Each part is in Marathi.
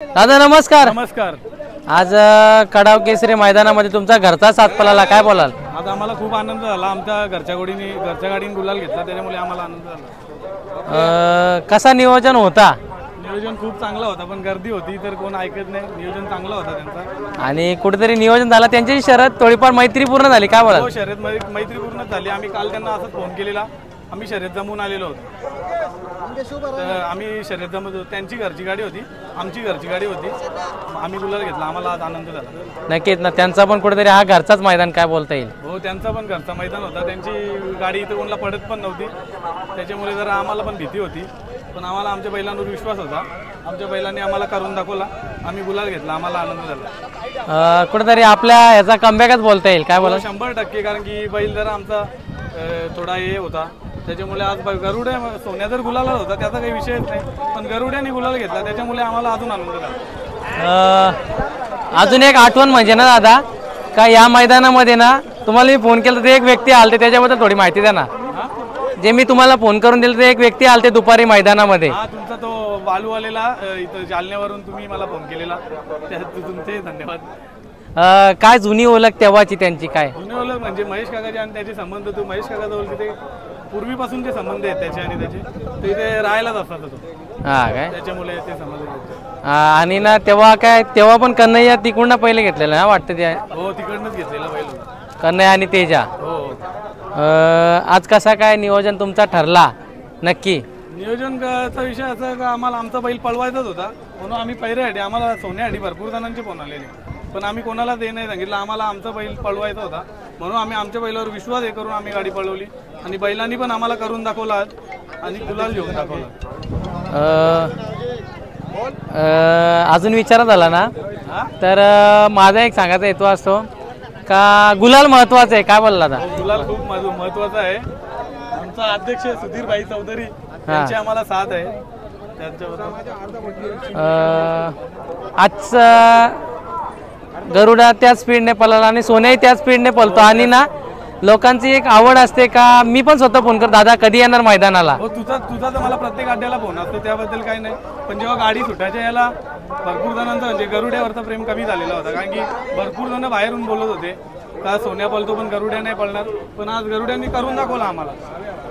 दादा नमस्कार। नमस्कार। आज कडाव केसरी मैदानामध्ये तुमचा घरचा साथ पळाला, काय बोलाल? आज आम्हाला खूप आनंद झाला। आमच्या घरच्या गाडीने गुलाल घेतला, त्यामुळे आम्हाला आनंद झाला। कसा नियोजन होता? नियोजन खूप चांगला होता, पण गर्दी होती तर कोण ऐकत नाही। नियोजन चांगला होता त्यांचा आणि कुठेतरी नियोजन झाला, त्यांची शर्यत थोडीफार मैत्रीपूर्ण झाली, काय बोलाल? हो, शर्यत मैत्रीपूर्ण झाली। आम्ही काल त्यांना असं फोन केलेला, आम्ही शर्यत जमून आलेलो होतो। आम्ही शर्यत जमत होतो, त्यांची घरची गाडी होती, आमची घरची गाडी होती, आम्ही गुलाल घेतला। आम्हाला आज आनंद झाला। नक्कीच ना, त्यांचा पण कुठेतरी हा घरचाच मैदान, काय बोलता येईल? हो, त्यांचा पण घरचा मैदान होता। त्यांची गाडी इथं कोणाला पडत पण नव्हती, त्याच्यामुळे जरा आम्हाला पण भीती होती, पण आम्हाला आमच्या बैलांवर विश्वास होता। आमच्या बैलांनी आम्हाला करून दाखवला, आम्ही गुलाल घेतला, आम्हाला आनंद झाला। कुठेतरी आपल्या याचा कमबॅकच बोलता येईल, काय बोला? 100%, कारण की बैल जरा आमचा थोडा हे होता, त्याच्यामुळे आज गरुड्या सोन्या जर गुलाला होता त्याचा काही विषयच नाही, पण गरुड्याने गुलाल घेतला, त्याच्यामुळे आम्हाला अजून आनंद झाला। अजून एक आठवण म्हणजे ना दादा, का या मैदानामध्ये ना तुम्हाला मी फोन केला तर एक व्यक्ती आलते, त्याच्याबद्दल थोडी माहिती द्या ना। जे मी तुम्हाला फोन करून दिलं ते एक व्यक्ती आलते दुपारी मैदानामध्ये। हा, तुमचा तो बालूवालेला इथं जालन्यावरून तुम्ही मला फोन केलेला, तुमचे धन्यवाद। काय जुनी ओळख तेव्हाची त्यांची, काय जुनी ओळख म्हणजे महेश काकाचे आणि त्याचे संबंध, तो महेश काका जवळ तिथे पूर्वीपासून जे संबंध आहेत त्याचे आणि त्याचे, ते इथे राहायलाच असतात तो। हा काय, त्याच्यामुळे ते संबंध। आणि ना तेव्हा पण कन्हैया तिकडून पहिले घेतलेलं ना वाटतं ते? हो, तिकडनंच घेतलेला बैल कन्हैया आणि तेजा। हो। आज कसा काय नियोजन तुमचा ठरला नक्की? नियोजनाचा विषय असा का आम्हाला आमचा बैल पळवायचाच होता, म्हणून आम्ही पहिऱ्यासाठी आम्हाला सोन्यासाठी भरपूर जणांचे फोन आलेले, पण आम्ही कोणाला ते नाही सांगितलं। आम्हाला आमचा बैल पळवायचा होता, म्हणून आम्ही आमच्या बैलावर विश्वास हे करून आम्ही गाडी पळवली, आणि बैलांनी पण आम्हाला करून दाखवला आणि गुलाल घेऊन दाखवला। अजून विचारात झाला ना, तर माझा एक सांगायचा हेतू असतो का गुलाल महत्वाचा आहे, काय बोलला आता? गुलाल खूप महत्वाचा आहे। आमचा अध्यक्ष सुधीर भाई चौधरी यांची आम्हाला साथ आहे, त्यांच्याबद्दल आज गरुडा त्याच स्पीडने पळाला आणि सोन्याही त्याच स्पीडने पळतो, आणि ना लोकांची एक आवड असते का, मी पण स्वतः फोन कर दादा कधी येणार मैदानाला? हो, तुझा तर मला प्रत्येक अड्ड्याला फोन असतो, त्याबद्दल काही नाही, पण जेव्हा गाडी सुटायच्या याला भरपूर जणांचा म्हणजे गरुड्यावरचा प्रेम कमी झालेला होता, कारण की भरपूर जण बाहेरून बोलत होते का सोन्या पळतो पण गरुड्या नाही पळणार, पण आज गरुड्यांनी करून दाखवला आम्हाला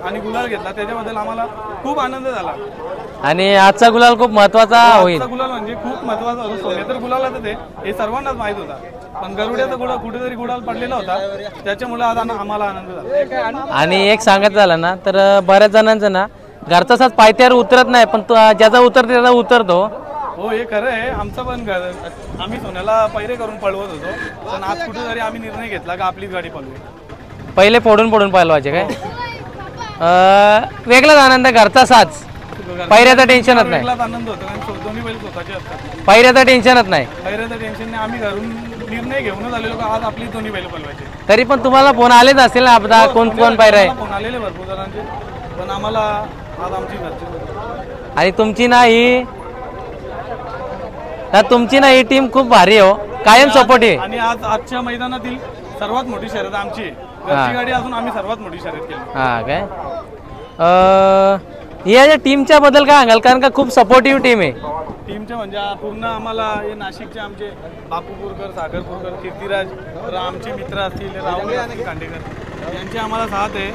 आणि गुलाल घेतला, त्याच्याबद्दल आम्हाला खूप आनंद झाला। आणि आजचा गुलाल खूप महत्वाचा होईल। गुलाल म्हणजे खूप महत्वाचा होता। सोन्या तर गुलाल होता, हे सर्वांनाच माहित होता, पण गरुड्याचा गुलाल कुठेतरी गुलाल पडलेला होता, त्याच्यामुळे आज आम्हाला आनंद झाला। आणि एक सांगत झालं ना, तर बऱ्याच जणांचं ना घरचा साथ पायथ्यावर उतरत नाही, पण ज्याचा उतरतो त्याचा उतरतो। हो, हे खरं आहे। आमचं पण आम्ही सोन्याला पैरे करून पळवत होतो, पण आज कुठेतरी आम्ही निर्णय घेतला का आपलीच गाडी पळवू, पहिले फोडून पळवायचे काय? वेगळाच आनंद, घरचा साथ, पैऱ्याचा टेन्शनच नाही। आनंद होतो, कारण दोन्ही बैल स्वतःचे असतात, पैऱ्याचा टेन्शनच नाही। पैऱ्याचं टेन्शन नाही, आम्ही घरून निर्णय घेऊनच आलेलो का आज आपली दोन्ही बैल पळवायचे। तरी पण तुम्हाला फोन आलेच असेल ना, आपला कोण पैरा आहे? फोन आलेले भरपूर जणांचे, पण आम्हाला आज आमची घरची आणि तुमची ना ही टीम खूप भारी हो, कायम सपोर्ट आहे। आणि आजच्या मैदानातील सर्वात मोठी शर्यत आमची आहे, घरची गाडी असून आम्ही सर्वात मोठी शर्यत केली। हा काय, या टीमच्या बद्दल काय सांगाल? कारण का खूप सपोर्टिव्ह टीम आहे। टीमच्या म्हणजे पूर्ण आम्हाला हे नाशिकचे आमचे बापूपूरकर, सागरपूरकर, कीर्तिराज, आमचे मित्र असतील राहुल असतील खांडेकर, यांची आम्हाला साथ आहे,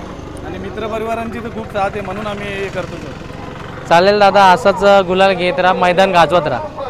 आणि मित्रपरिवारांची तर खूप साथ आहे, म्हणून आम्ही हे करतो। चालेल दादा, असंच गुलाल घेत राहा, मैदान गाजवत राहा।